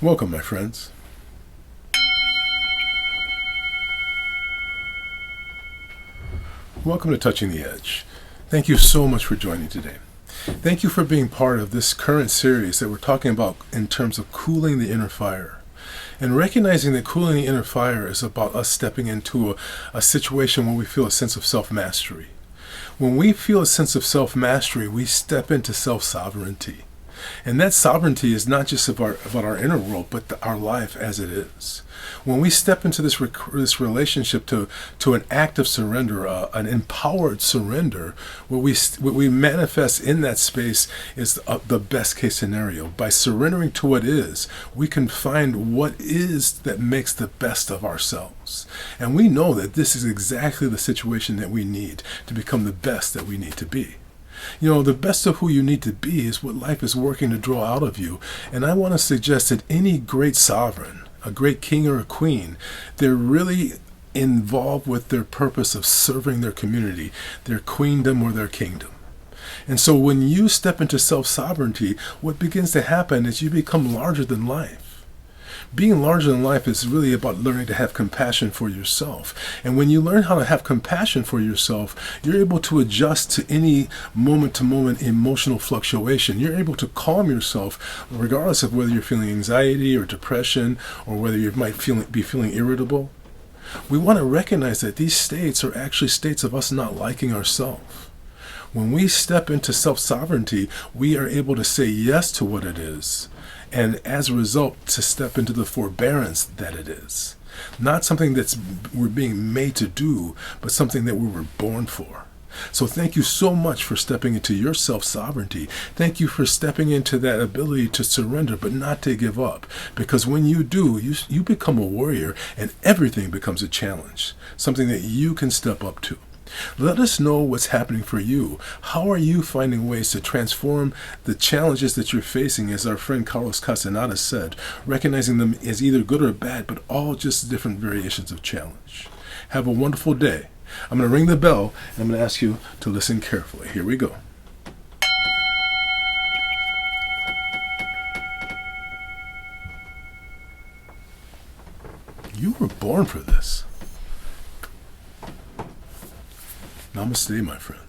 Welcome, my friends. Welcome to Touching the Edge. Thank you so much for joining today. Thank you for being part of this current series that we're talking about in terms of cooling the inner fire. And recognizing that cooling the inner fire is about us stepping into a situation where we feel a sense of self-mastery. When we feel a sense of self-mastery, we step into self-sovereignty. And that sovereignty is not just about our inner world, but our life as it is. When we step into this relationship to an act of surrender, an empowered surrender, what we manifest in that space is the best case scenario. By surrendering to what is, we can find what is that makes the best of ourselves. And we know that this is exactly the situation that we need to become the best that we need to be. You know, the best of who you need to be is what life is working to draw out of you. And I want to suggest that any great sovereign, a great king or a queen, they're really involved with their purpose of serving their community, their queendom or their kingdom. And so when you step into self-sovereignty, what begins to happen is you become larger than life. Being larger than life is really about learning to have compassion for yourself. And when you learn how to have compassion for yourself, you're able to adjust to any moment-to-moment emotional fluctuation. You're able to calm yourself regardless of whether you're feeling anxiety or depression or whether you might be feeling irritable. We want to recognize that these states are actually states of us not liking ourselves. When we step into self-sovereignty, we are able to say yes to what it is. And as a result, to step into the forbearance that it is. Not something we're being made to do, but something that we were born for. So thank you so much for stepping into your self-sovereignty. Thank you for stepping into that ability to surrender, but not to give up. Because when you do, you become a warrior, and everything becomes a challenge. Something that you can step up to. Let us know what's happening for you. How are you finding ways to transform the challenges that you're facing, as our friend Carlos Castaneda said, recognizing them as either good or bad, but all just different variations of challenge. Have a wonderful day. I'm going to ring the bell, and I'm going to ask you to listen carefully. Here we go. You were born for this. Namaste, my friend.